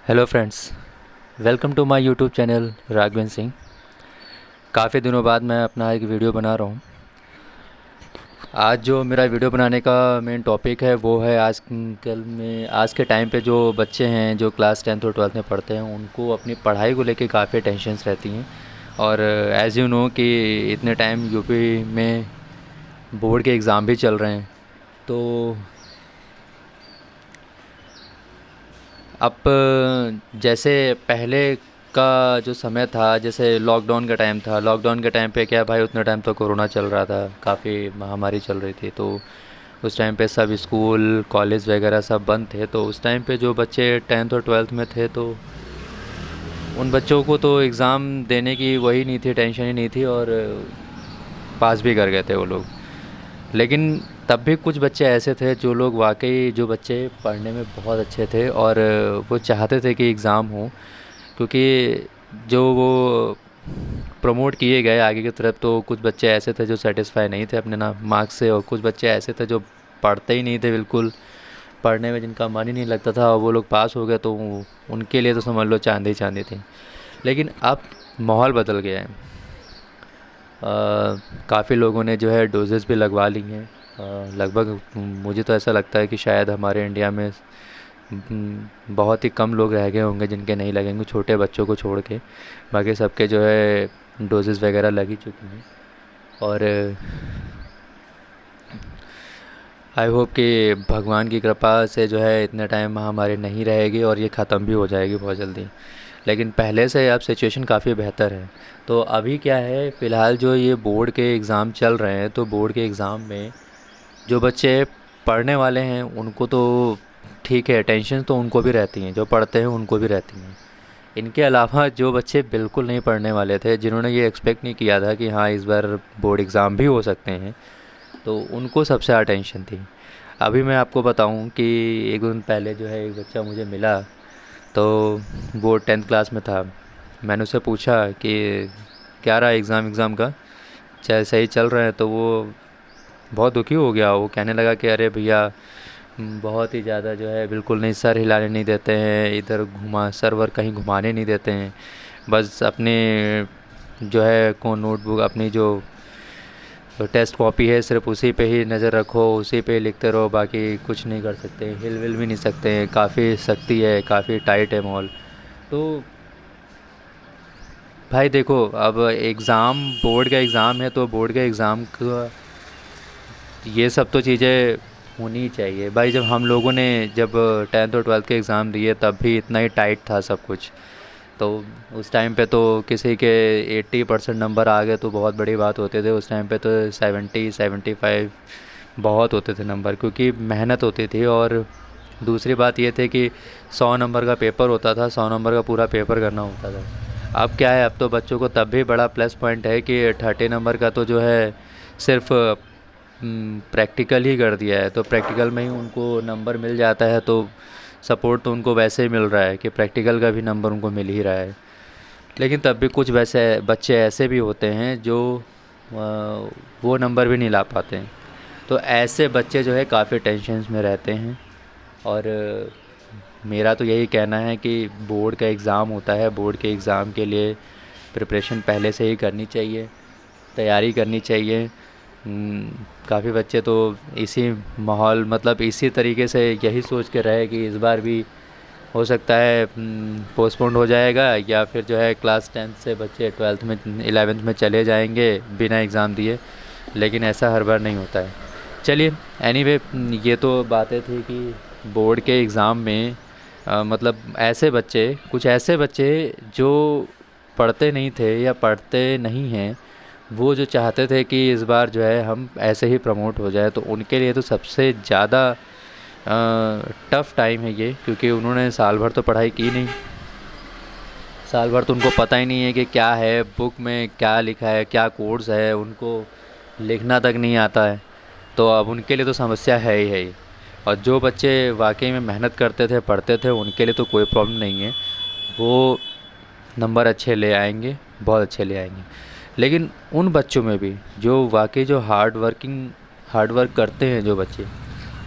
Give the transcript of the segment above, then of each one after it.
Hello friends, welcome to my YouTube channel Raghavendra Singh. काफ़ी दिनों बाद मैं अपना एक वीडियो बना रहा हूँ। आज जो मेरा वीडियो बनाने का मेन टॉपिक है वो है आज के टाइम पे जो बच्चे हैं जो क्लास 10th और 12th में पढ़ते हैं उनको अपनी पढ़ाई को लेके काफ़ी टेंशन्स रहती हैं। और एज़ यू नो कि इतने टाइम यूपी में बोर्ड के एग्ज़ाम भी चल रहे हैं। तो अब जैसे पहले का जो समय था, जैसे लॉकडाउन का टाइम था, लॉकडाउन के टाइम पे क्या भाई, उतना टाइम तो कोरोना चल रहा था, काफ़ी महामारी चल रही थी। तो उस टाइम पे सब स्कूल कॉलेज वगैरह सब बंद थे। तो उस टाइम पे जो बच्चे 10th और 12th में थे तो उन बच्चों को तो एग्ज़ाम देने की वही नहीं थी, टेंशन ही नहीं थी, और पास भी कर गए थे वो लोग। लेकिन तब भी कुछ बच्चे ऐसे थे जो लोग वाकई, जो बच्चे पढ़ने में बहुत अच्छे थे और वो चाहते थे कि एग्ज़ाम हो, क्योंकि जो वो प्रमोट किए गए आगे की तरफ। तो कुछ बच्चे ऐसे थे जो सेटिस्फाई नहीं थे अपने ना मार्क्स से, और कुछ बच्चे ऐसे थे जो पढ़ते ही नहीं थे बिल्कुल, पढ़ने में जिनका मन ही नहीं लगता था, और वो लोग पास हो गए तो उनके लिए तो समझ लो चांदी चांदी थी। लेकिन अब माहौल बदल गया है। काफ़ी लोगों ने जो है डोजेस भी लगवा ली हैं। लगभग मुझे तो ऐसा लगता है कि शायद हमारे इंडिया में बहुत ही कम लोग रह गए होंगे जिनके नहीं लगेंगे, छोटे बच्चों को छोड़ के। बाकी सबके जो है डोजेस वगैरह लग ही चुकी हैं। और आई होप कि भगवान की कृपा से जो है इतने टाइम महामारी नहीं रहेगी और ये ख़त्म भी हो जाएगी बहुत जल्दी। लेकिन पहले से अब सिचुएशन काफ़ी बेहतर है। तो अभी क्या है, फ़िलहाल जो ये बोर्ड के एग्ज़ाम चल रहे हैं, तो बोर्ड के एग्ज़ाम में जो बच्चे पढ़ने वाले हैं उनको तो ठीक है, टेंशन तो उनको भी रहती हैं, जो पढ़ते हैं उनको भी रहती हैं। इनके अलावा जो बच्चे बिल्कुल नहीं पढ़ने वाले थे, जिन्होंने ये एक्सपेक्ट नहीं किया था कि हाँ इस बार बोर्ड एग्ज़ाम भी हो सकते हैं, तो उनको सबसे ज़्यादा टेंशन थी। अभी मैं आपको बताऊं कि एक दिन पहले जो है एक बच्चा मुझे मिला। तो वो 10th क्लास में था। मैंने उससे पूछा कि क्या रहा एग्ज़ाम का, चाहे सही चल रहा है? तो वो बहुत दुखी हो गया। वो कहने लगा कि अरे भैया, बहुत ही ज़्यादा जो है बिल्कुल नहीं, सर हिलाने नहीं देते हैं, इधर घुमा सर वर कहीं घुमाने नहीं देते हैं। बस अपने जो है को नोटबुक, अपनी जो टेस्ट कॉपी है, सिर्फ उसी पे ही नज़र रखो, उसी पे ही लिखते रहो, बाकी कुछ नहीं कर सकते, हिल विल भी नहीं सकते हैं। काफ़ी सख्ती है, काफ़ी टाइट है माहौल। तो भाई देखो, अब एग्ज़ाम, बोर्ड का एग्ज़ाम है तो बोर्ड के एग्ज़ाम का ये सब तो चीज़ें होनी ही चाहिए भाई। जब हम लोगों ने जब 10th और 12th के एग्ज़ाम दिए तब भी इतना ही टाइट था सब कुछ। तो उस टाइम पे तो किसी के 80% नंबर आ गए तो बहुत बड़ी बात होते थे। उस टाइम पे तो 70-75 बहुत होते थे नंबर, क्योंकि मेहनत होती थी। और दूसरी बात ये थी कि 100 नंबर का पेपर होता था, 100 नंबर का पूरा पेपर करना होता था। अब क्या है, अब तो बच्चों को तब भी बड़ा प्लस पॉइंट है कि 30 नंबर का तो जो है सिर्फ प्रैक्टिकल ही कर दिया है, तो प्रैक्टिकल में ही उनको नंबर मिल जाता है। तो सपोर्ट तो उनको वैसे ही मिल रहा है कि प्रैक्टिकल का भी नंबर उनको मिल ही रहा है। लेकिन तब भी कुछ वैसे बच्चे ऐसे भी होते हैं जो वो नंबर भी नहीं ला पाते हैं। तो ऐसे बच्चे जो है काफ़ी टेंशन्स में रहते हैं। और मेरा तो यही कहना है कि बोर्ड का एग्ज़ाम होता है, बोर्ड के एग्ज़ाम के लिए प्रिपरेशन पहले से ही करनी चाहिए, तैयारी करनी चाहिए। काफ़ी बच्चे तो इसी माहौल, मतलब इसी तरीके से यही सोच के रहे कि इस बार भी हो सकता है पोस्टपोन्ड हो जाएगा, या फिर जो है क्लास 10th से बच्चे 12th में 11th में चले जाएंगे बिना एग्ज़ाम दिए। लेकिन ऐसा हर बार नहीं होता है। चलिए, एनीवे, ये तो बातें थी कि बोर्ड के एग्ज़ाम में मतलब ऐसे बच्चे, कुछ ऐसे बच्चे जो पढ़ते नहीं थे या पढ़ते नहीं हैं, वो जो चाहते थे कि इस बार जो है हम ऐसे ही प्रमोट हो जाए, तो उनके लिए तो सबसे ज़्यादा टफ़ टाइम है ये। क्योंकि उन्होंने साल भर तो पढ़ाई की नहीं, साल भर तो उनको पता ही नहीं है कि क्या है बुक में, क्या लिखा है, क्या कोर्स है, उनको लिखना तक नहीं आता है। तो अब उनके लिए तो समस्या है ही है ही। और जो बच्चे वाकई में मेहनत करते थे, पढ़ते थे, उनके लिए तो कोई प्रॉब्लम नहीं है, वो नंबर अच्छे ले आएंगे, बहुत अच्छे ले आएंगे। लेकिन उन बच्चों में भी जो वाकई जो हार्ड वर्क करते हैं जो बच्चे,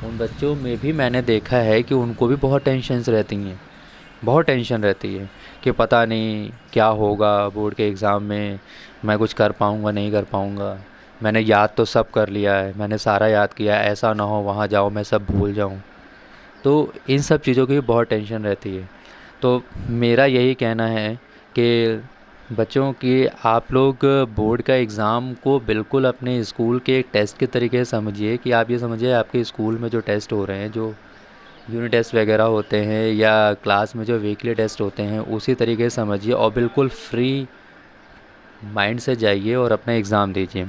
उन बच्चों में भी मैंने देखा है कि उनको भी बहुत टेंशन्स रहती हैं। बहुत टेंशन रहती है कि पता नहीं क्या होगा बोर्ड के एग्ज़ाम में, मैं कुछ कर पाऊँगा नहीं कर पाऊँगा। मैंने याद तो सब कर लिया है, मैंने सारा याद किया है, ऐसा ना हो वहाँ जाओ मैं सब भूल जाऊँ। तो इन सब चीज़ों की बहुत टेंशन रहती है। तो मेरा यही कहना है कि बच्चों की आप लोग बोर्ड का एग्ज़ाम को बिल्कुल अपने स्कूल के एक टेस्ट के तरीके से समझिए, कि आप ये समझिए आपके स्कूल में जो टेस्ट हो रहे हैं, जो यूनिट टेस्ट वगैरह होते हैं या क्लास में जो वीकली टेस्ट होते हैं, उसी तरीके से समझिए और बिल्कुल फ्री माइंड से जाइए और अपना एग्ज़ाम दीजिए।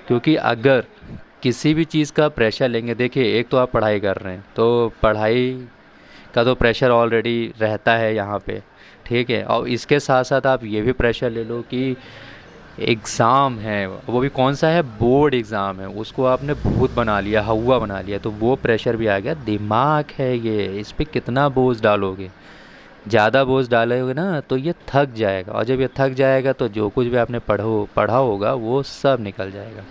क्योंकि अगर किसी भी चीज़ का प्रेशर लेंगे, देखिए एक तो आप पढ़ाई कर रहे हैं तो पढ़ाई का तो प्रेशर ऑलरेडी रहता है यहाँ पे, ठीक है, और इसके साथ साथ आप ये भी प्रेशर ले लो कि एग्ज़ाम है, वो भी कौन सा है, बोर्ड एग्ज़ाम है, उसको आपने भूत बना लिया, हवा बना लिया, तो वो प्रेशर भी आ गया। दिमाग है ये, इस पे कितना बोझ डालोगे, ज़्यादा बोझ डालोगे ना तो ये थक जाएगा, और जब ये थक जाएगा तो जो कुछ भी आपने पढ़ा होगा वो सब निकल जाएगा।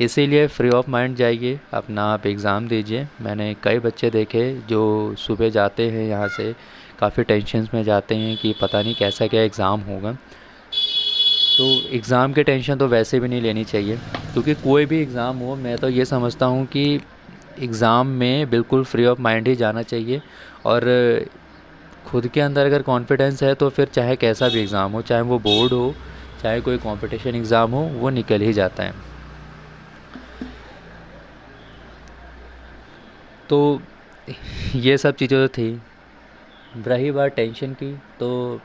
इसीलिए फ्री ऑफ माइंड जाइए, अपना आप एग्ज़ाम दीजिए। मैंने कई बच्चे देखे जो सुबह जाते हैं यहाँ से काफ़ी टेंशन में जाते हैं कि पता नहीं कैसा क्या एग्ज़ाम होगा। तो एग्ज़ाम के टेंशन तो वैसे भी नहीं लेनी चाहिए, क्योंकि कोई भी एग्ज़ाम हो, मैं तो ये समझता हूँ कि एग्ज़ाम में बिल्कुल फ्री ऑफ माइंड ही जाना चाहिए। और खुद के अंदर अगर कॉन्फिडेंस है तो फिर चाहे कैसा भी एग्ज़ाम हो, चाहे वो बोर्ड हो चाहे कोई कंपटीशन एग्ज़ाम हो, वो निकल ही जाता है। तो ये सब चीज़ें तो थी। रही बात टेंशन की, तो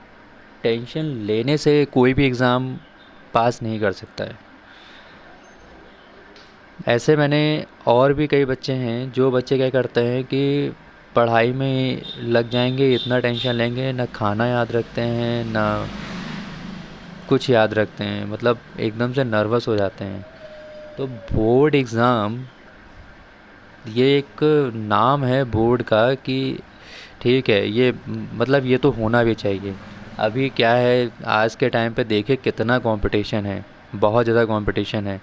टेंशन लेने से कोई भी एग्ज़ाम पास नहीं कर सकता है। ऐसे मैंने और भी कई बच्चे हैं, जो बच्चे क्या करते हैं कि पढ़ाई में लग जाएंगे, इतना टेंशन लेंगे, ना खाना याद रखते हैं ना कुछ याद रखते हैं, मतलब एकदम से नर्वस हो जाते हैं। तो बोर्ड एग्ज़ाम ये एक नाम है बोर्ड का कि ठीक है, ये मतलब ये तो होना भी चाहिए। अभी क्या है, आज के टाइम पे देखिए कितना कंपटीशन है, बहुत ज़्यादा कंपटीशन है।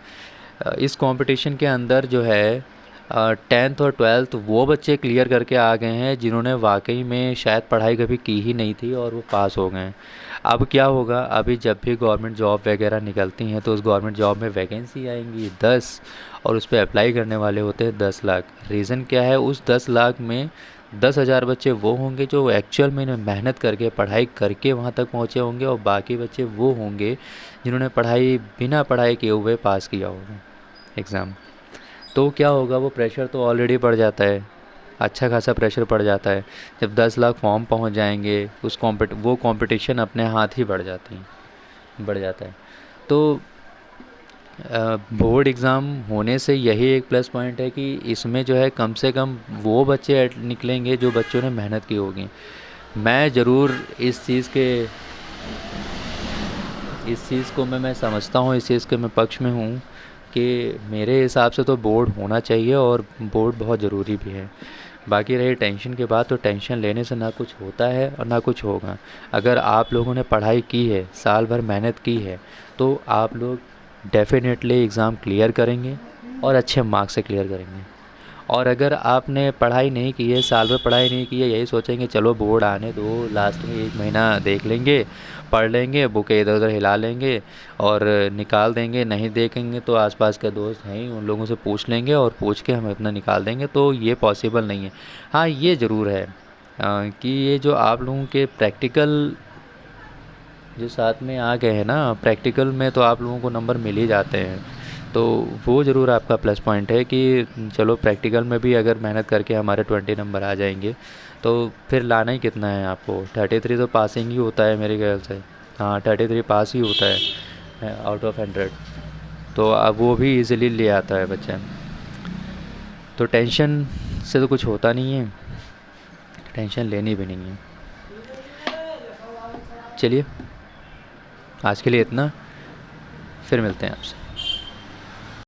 इस कंपटीशन के अंदर जो है 10th और 12th वो बच्चे क्लियर करके आ गए हैं जिन्होंने वाकई में शायद पढ़ाई कभी की ही नहीं थी और वो पास हो गए हैं। अब क्या होगा, अभी जब भी गवर्नमेंट जॉब वगैरह निकलती हैं तो उस गवर्नमेंट जॉब में वैकेंसी आएंगी 10, और उस पर अप्लाई करने वाले होते हैं 10 लाख। रीज़न क्या है, उस 10 लाख में 10,000 बच्चे वो होंगे जो एक्चुअल में मेहनत करके पढ़ाई करके वहाँ तक पहुँचे होंगे, और बाकी बच्चे वो होंगे जिन्होंने पढ़ाई बिना पढ़ाई किए हुए पास किया होगा एग्ज़ाम। तो क्या होगा, वो प्रेशर तो ऑलरेडी पड़ जाता है, अच्छा खासा प्रेशर पड़ जाता है। जब 10 लाख फॉर्म पहुंच जाएंगे, वो कंपटीशन अपने हाथ ही बढ़ जाता है। तो बोर्ड एग्ज़ाम होने से यही एक प्लस पॉइंट है कि इसमें जो है कम से कम वो बच्चे निकलेंगे जो बच्चों ने मेहनत की होगी। मैं ज़रूर इस चीज़ को मैं समझता हूँ, इस चीज़ के मैं पक्ष में हूँ कि मेरे हिसाब से तो बोर्ड होना चाहिए, और बोर्ड बहुत ज़रूरी भी है। बाकी रही टेंशन के बाद, तो टेंशन लेने से ना कुछ होता है और ना कुछ होगा। अगर आप लोगों ने पढ़ाई की है, साल भर मेहनत की है, तो आप लोग डेफिनेटली एग्ज़ाम क्लियर करेंगे और अच्छे मार्क्स से क्लियर करेंगे। और अगर आपने पढ़ाई नहीं की है, साल भर पढ़ाई नहीं की है, यही सोचेंगे चलो बोर्ड आने दो, लास्ट में 1 महीना देख लेंगे, पढ़ लेंगे, बुकें इधर उधर हिला लेंगे और निकाल देंगे, नहीं देखेंगे तो आसपास के दोस्त हैं ही, उन लोगों से पूछ लेंगे और पूछ के हम अपना निकाल देंगे, तो ये पॉसिबल नहीं है। हाँ, ये ज़रूर है कि ये जो आप लोगों के प्रैक्टिकल जो साथ में आ गए हैं ना, प्रैक्टिकल में तो आप लोगों को नंबर मिल ही जाते हैं, तो वो ज़रूर आपका प्लस पॉइंट है कि चलो प्रैक्टिकल में भी अगर मेहनत करके हमारे 20 नंबर आ जाएंगे तो फिर लाना ही कितना है आपको, 33 तो पासिंग ही होता है मेरे ख्याल से। हाँ, 33 पास ही होता है आउट ऑफ 100, तो अब वो भी इजीली ले आता है बच्चा। तो टेंशन से तो कुछ होता नहीं है, टेंशन लेनी भी नहीं है। चलिए, आज के लिए इतना, फिर मिलते हैं आपसे।